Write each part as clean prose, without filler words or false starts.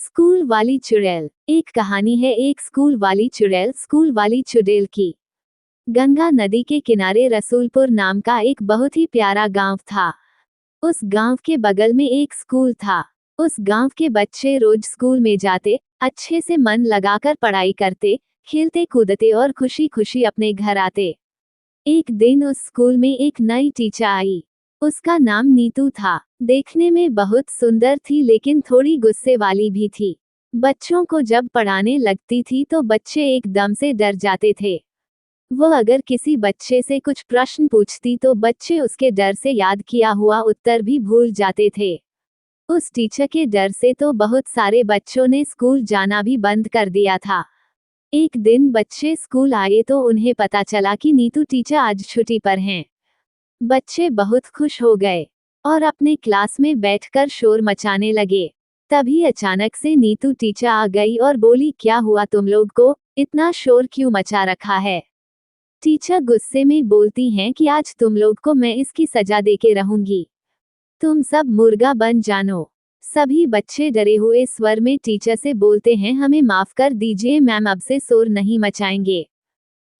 School वाली चुड़ैल। एक कहानी है एक स्कूल वाली चुड़ैल स्कूल वाली चुड़ैल की। गंगा नदी के किनारे रसूलपुर नाम का एक बहुत ही प्यारा गांव था। उस गांव के बगल में एक स्कूल था। उस गांव के बच्चे रोज स्कूल में जाते, अच्छे से मन लगाकर पढ़ाई करते, खेलते कूदते और खुशी खुशी अपने घर आते। एक दिन उस स्कूल में एक नई टीचर आई। उसका नाम नीतू था। देखने में बहुत सुंदर थी लेकिन थोड़ी गुस्से वाली भी थी। बच्चों को जब पढ़ाने लगती थी तो बच्चे एकदम से डर जाते थे। वो अगर किसी बच्चे से कुछ प्रश्न पूछती तो बच्चे उसके डर से याद किया हुआ उत्तर भी भूल जाते थे। उस टीचर के डर से तो बहुत सारे बच्चों ने स्कूल जाना भी बंद कर दिया था। एक दिन बच्चे स्कूल आए तो उन्हें पता चला कि नीतू टीचर आज छुट्टी पर हैं। बच्चे बहुत खुश हो गए और अपने क्लास में बैठकर शोर मचाने लगे। तभी अचानक से नीतू टीचर आ गई और बोली, क्या हुआ तुम लोग को, इतना शोर क्यों मचा रखा है। टीचर गुस्से में बोलती हैं कि आज तुम लोग को मैं इसकी सजा देके रहूंगी। तुम सब मुर्गा बन जानो। सभी बच्चे डरे हुए स्वर में टीचर से बोलते हैं, हमें माफ कर दीजिए मैम, अब से शोर नहीं मचाएंगे।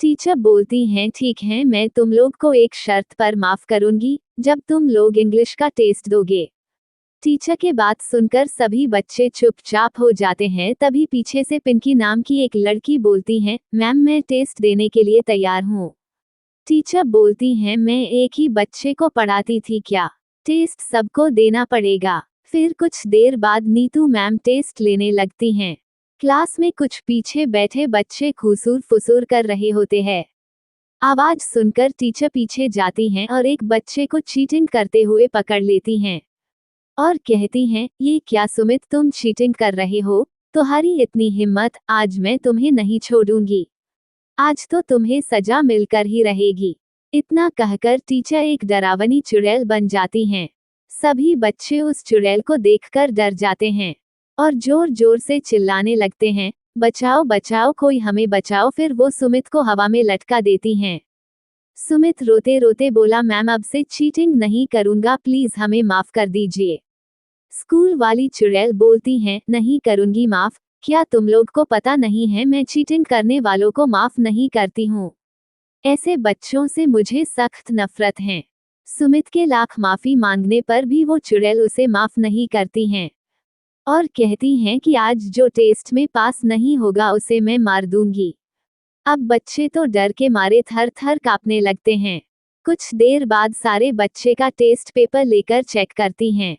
टीचर बोलती हैं, ठीक है, मैं तुम लोग को एक शर्त पर माफ करूंगी, जब तुम लोग इंग्लिश का टेस्ट दोगे। टीचर के बात सुनकर सभी बच्चे चुपचाप हो जाते हैं। तभी पीछे से पिंकी नाम की एक लड़की बोलती है, मैम मैं टेस्ट देने के लिए तैयार हूँ। टीचर बोलती हैं, मैं एक ही बच्चे को पढ़ाती थी क्या, टेस्ट सबको देना पड़ेगा। फिर कुछ देर बाद नीतू मैम टेस्ट लेने लगती हैं। क्लास में कुछ पीछे बैठे बच्चे खुसूर फुसूर कर रहे होते हैं। आवाज सुनकर टीचर पीछे जाती हैं और एक बच्चे को चीटिंग करते हुए पकड़ लेती हैं और कहती हैं, ये क्या सुमित, तुम चीटिंग कर रहे हो, तुम्हारी इतनी हिम्मत, आज मैं तुम्हें नहीं छोड़ूंगी, आज तो तुम्हें सजा मिलकर ही रहेगी। इतना कहकर टीचर एक डरावनी चुड़ैल बन जाती हैं। सभी बच्चे उस चुड़ैल को देखकर डर जाते हैं और जोर जोर से चिल्लाने लगते हैं, बचाओ बचाओ, कोई हमें बचाओ। फिर वो सुमित को हवा में लटका देती हैं। सुमित रोते रोते बोला, मैम अब से चीटिंग नहीं करूंगा, प्लीज हमें माफ कर दीजिए। स्कूल वाली चुड़ैल बोलती हैं, नहीं करूंगी माफ, क्या तुम लोग को पता नहीं है मैं चीटिंग करने वालों को माफ नहीं करती हूँ। ऐसे बच्चों से मुझे सख्त नफरत है। सुमित के लाख माफी मांगने पर भी वो चुड़ैल उसे माफ नहीं करती हैं और कहती हैं कि आज जो टेस्ट में पास नहीं होगा उसे मैं मार दूंगी। अब बच्चे तो डर के मारे थर थर कांपने लगते हैं। कुछ देर बाद सारे बच्चे का टेस्ट पेपर लेकर चेक करती हैं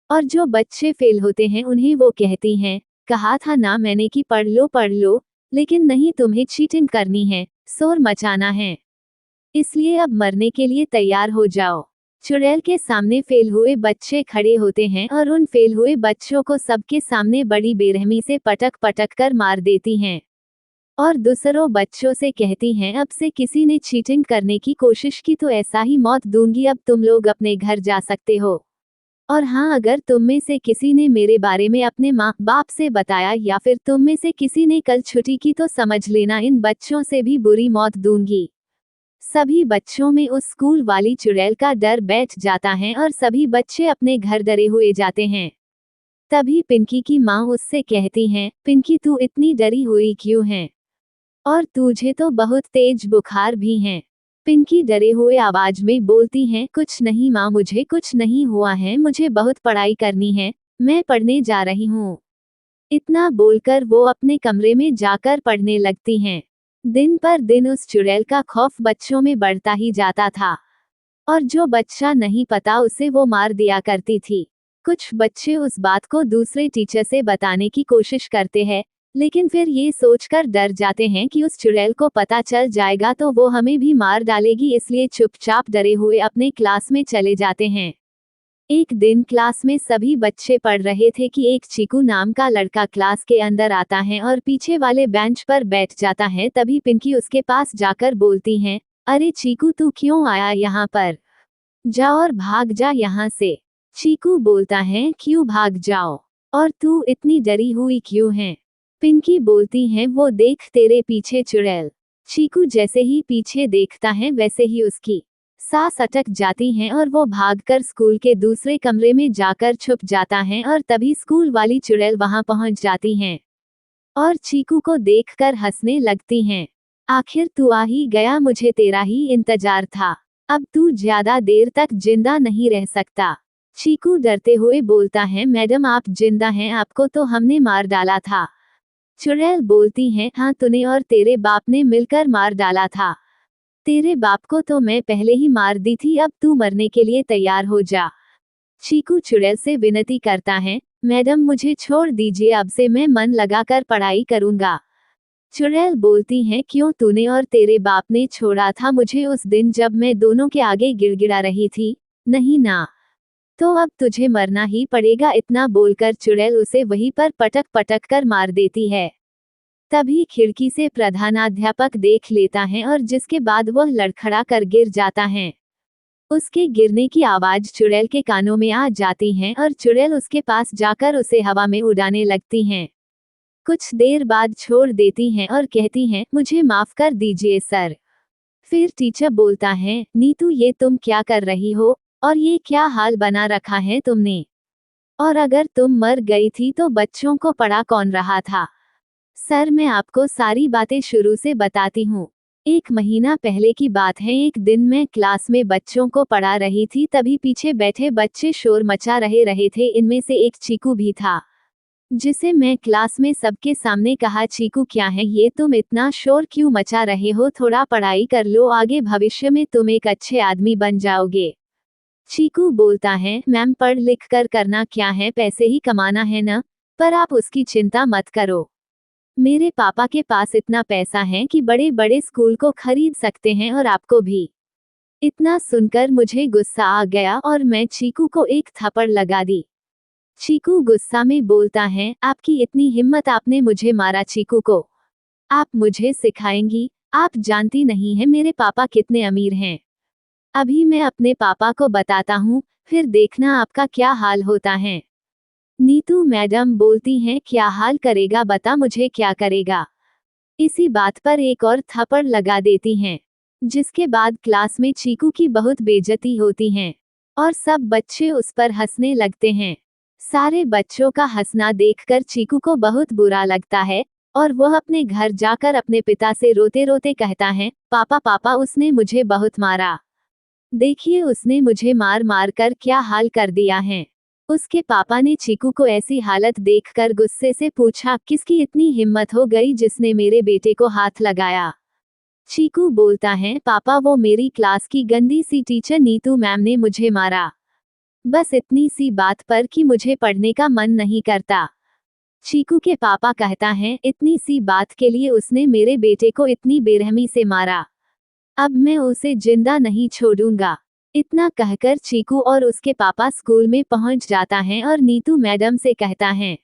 और जो बच्चे फेल होते हैं उन्हें वो कहती हैं, कहा था ना मैंने कि पढ़ लो, लेकिन नहीं, तुम्हें चीटिंग करनी है, शोर मचाना है, इसलिए अब मरने के लिए तैयार हो जाओ। चुड़ैल के सामने फेल हुए बच्चे खड़े होते हैं और उन फेल हुए बच्चों को सबके सामने बड़ी बेरहमी से पटक पटक कर मार देती हैं और दूसरों बच्चों से कहती हैं, अब से किसी ने चीटिंग करने की कोशिश की तो ऐसा ही मौत दूंगी, अब तुम लोग अपने घर जा सकते हो। और हाँ, अगर तुम में से किसी ने मेरे बारे में अपने माँ बाप से बताया या फिर तुम में से किसी ने कल छुट्टी की तो समझ लेना इन बच्चों से भी बुरी मौत दूंगी। सभी बच्चों में उस स्कूल वाली चुड़ैल का डर बैठ जाता है और सभी बच्चे अपने घर डरे हुए जाते हैं। तभी पिंकी की माँ उससे कहती हैं, पिंकी तू इतनी डरी हुई क्यों है, और तुझे तो बहुत तेज बुखार भी है। पिंकी डरे हुए आवाज में बोलती हैं, कुछ नहीं माँ, मुझे कुछ नहीं हुआ है, मुझे बहुत पढ़ाई करनी है, मैं पढ़ने जा रही हूँ। इतना बोलकर वो अपने कमरे में जाकर पढ़ने लगती हैं। दिन पर दिन उस चुड़ैल का खौफ बच्चों में बढ़ता ही जाता था और जो बच्चा नहीं पता उसे वो मार दिया करती थी। कुछ बच्चे उस बात को दूसरे टीचर से बताने की कोशिश करते हैं, लेकिन फिर ये सोचकर डर जाते हैं कि उस चुड़ैल को पता चल जाएगा तो वो हमें भी मार डालेगी, इसलिए चुपचाप डरे हुए अपने क्लास में चले जाते हैं। एक दिन क्लास में सभी बच्चे पढ़ रहे थे कि एक चीकू नाम का लड़का क्लास के अंदर आता है और पीछे वाले बेंच पर बैठ जाता है। तभी पिंकी उसके पास जाकर बोलती हैं, अरे चीकू, तू क्यों आया यहाँ पर, जा और भाग जा यहाँ से। चीकू बोलता है, क्यों भाग जाओ, और तू इतनी डरी हुई क्यों है। पिंकी बोलती हैं, वो देख तेरे पीछे चुड़ैल। चीकू जैसे ही पीछे देखता है वैसे ही उसकी सांस अटक जाती हैं और वो भागकर स्कूल के दूसरे कमरे में जाकर छुप जाता है और तभी स्कूल वाली चुड़ैल वहां पहुंच जाती हैं और चीकू को देखकर हंसने लगती हैं। आखिर तू आ ही गया, मुझे तेरा ही इंतजार था। अब तू ज्यादा देर तक जिंदा नहीं रह सकता। चीकू डरते हुए बोलता है, मैडम आप जिंदा हैं, आपको तो हमने मार डाला था। चुड़ैल बोलती है, हाँ तूने और तेरे बाप ने मिलकर मार डाला था। तेरे बाप को तो मैं पहले ही मार दी थी, अब तू मरने के लिए तैयार हो जा। चीकू चुड़ैल से विनती करता है, मैडम मुझे छोड़ दीजिए, अब से मैं मन लगाकर पढ़ाई करूंगा। चुड़ैल बोलती है, क्यों, तूने और तेरे बाप ने छोड़ा था मुझे उस दिन जब मैं दोनों के आगे गिड़गिड़ा रही थी? नहीं ना? तो अब तुझे मरना ही पड़ेगा। इतना बोलकर चुड़ैल उसे वहीं पर पटक पटक कर मार देती है। तभी खिड़की से प्रधानाध्यापक देख लेता है और जिसके बाद वह लड़खड़ा कर गिर जाता है। उसके गिरने की आवाज चुड़ैल के कानों में आ जाती है और चुड़ैल उसके पास जाकर उसे हवा में उड़ाने लगती हैं। कुछ देर बाद छोड़ देती हैं और कहती हैं, मुझे माफ कर दीजिए सर। फिर टीचर बोलता है, नीतू ये तुम क्या कर रही हो और ये क्या हाल बना रखा है तुमने? और अगर तुम मर गई थी तो बच्चों को पढ़ा कौन रहा था? सर मैं आपको सारी बातें शुरू से बताती हूँ। 1 महीना पहले की बात है। एक दिन मैं क्लास में बच्चों को पढ़ा रही थी, तभी पीछे बैठे बच्चे शोर मचा रहे थे। इनमें से एक चीकू भी था, जिसे मैं क्लास में सबके सामने कहा, चीकू क्या है ये, तुम इतना शोर क्यों मचा रहे हो? थोड़ा पढ़ाई कर लो, आगे भविष्य में तुम एक अच्छे आदमी बन जाओगे। चीकू बोलता है, मैम पढ़ लिख कर करना क्या है, पैसे ही कमाना है ना? पर आप उसकी चिंता मत करो। मेरे पापा के पास इतना पैसा है कि बड़े बड़े स्कूल को खरीद सकते हैं और आपको भी। इतना सुनकर मुझे गुस्सा आ गया और मैं चीकू को एक थप्पड़ लगा दी। चीकू गुस्सा में बोलता है, आपकी इतनी हिम्मत, आपने मुझे मारा चीकू को? आप मुझे सिखाएंगी? आप जानती नहीं है मेरे पापा कितने अमीर हैं। अभी मैं अपने पापा को बताता हूँ, फिर देखना आपका क्या हाल होता है। नीतू मैडम बोलती हैं, क्या हाल करेगा, बता मुझे क्या करेगा। इसी बात पर एक और थप्पड़ लगा देती हैं, जिसके बाद क्लास में चीकू की बहुत बेइज्जती होती है और सब बच्चे उस पर हंसने लगते हैं। सारे बच्चों का हंसना देखकर चीकू को बहुत बुरा लगता है और वह अपने घर जाकर अपने पिता से रोते रोते कहता है, पापा पापा उसने मुझे बहुत मारा। देखिए उसने मुझे मार मार कर क्या हाल कर दिया है। उसके पापा ने चीकू को ऐसी हालत देखकर गुस्से से पूछा, किसकी इतनी हिम्मत हो गई जिसने मेरे बेटे को हाथ लगाया? चीकू बोलता है, पापा वो मेरी क्लास की गंदी सी टीचर नीतू मैम ने मुझे मारा। बस इतनी सी बात पर कि मुझे पढ़ने का मन नहीं करता। चीकू के पापा कहता है, इतनी सी बात के लिए उसने मेरे बेटे को इतनी बेरहमी से मारा। अब मैं उसे जिंदा नहीं छोड़ूंगा। इतना कहकर चीकू और उसके पापा स्कूल में पहुंच जाता है और नीतू मैडम से कहता है,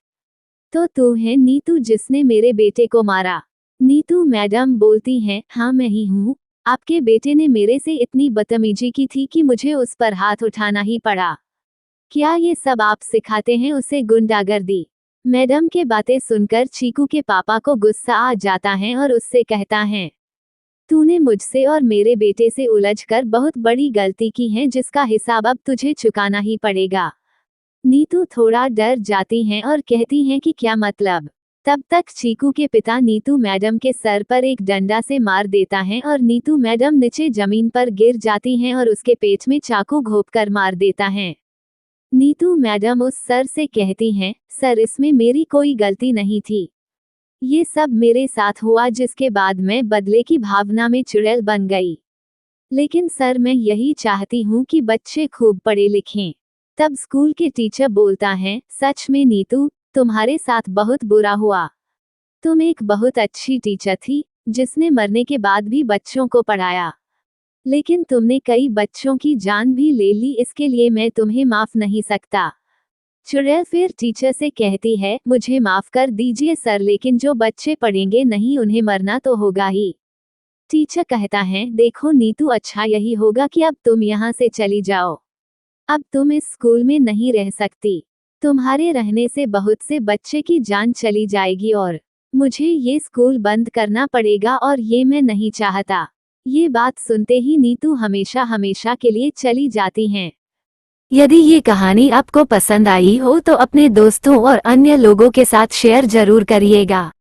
तो तू है नीतू जिसने मेरे बेटे को मारा? नीतू मैडम बोलती हैं, हाँ मैं ही हूँ। आपके बेटे ने मेरे से इतनी बदतमीजी की थी कि मुझे उस पर हाथ उठाना ही पड़ा। क्या ये सब आप सिखाते हैं उसे गुंडागर्दी? मैडम के बातें सुनकर चीकू के पापा को गुस्सा आ जाता है और उससे कहता है, तूने मुझसे और मेरे बेटे से उलझकर बहुत बड़ी गलती की है, जिसका हिसाब अब तुझे चुकाना ही पड़ेगा। नीतू थोड़ा डर जाती हैं और कहती हैं कि क्या मतलब? तब तक चीकू के पिता नीतू मैडम के सर पर एक डंडा से मार देता है और नीतू मैडम नीचे जमीन पर गिर जाती हैं और उसके पेट में चाकू घोंपकर मार देता है। नीतू मैडम उस सर से कहती हैं, सर इसमें मेरी कोई गलती नहीं थी। ये सब मेरे साथ हुआ जिसके बाद मैं बदले की भावना में चुड़ैल बन गई। लेकिन सर मैं यही चाहती हूँ कि बच्चे खूब पढ़े लिखें। तब स्कूल के टीचर बोलता है, सच में नीतू तुम्हारे साथ बहुत बुरा हुआ। तुम एक बहुत अच्छी टीचर थी, जिसने मरने के बाद भी बच्चों को पढ़ाया। लेकिन तुमने कई बच्चों की जान भी ले ली, इसके लिए मैं तुम्हें माफ नहीं सकता। चुड़ैल फिर टीचर से कहती है, मुझे माफ कर दीजिए सर, लेकिन जो बच्चे पढ़ेंगे नहीं उन्हें मरना तो होगा ही। टीचर कहता है, देखो नीतू अच्छा यही होगा कि अब तुम यहाँ से चली जाओ। अब तुम इस स्कूल में नहीं रह सकती। तुम्हारे रहने से बहुत से बच्चे की जान चली जाएगी और मुझे ये स्कूल बंद करना पड़ेगा और ये मैं नहीं चाहता। ये बात सुनते ही नीतू हमेशा हमेशा के लिए चली जाती हैं। यदि ये कहानी आपको पसंद आई हो तो अपने दोस्तों और अन्य लोगों के साथ शेयर जरूर करिएगा।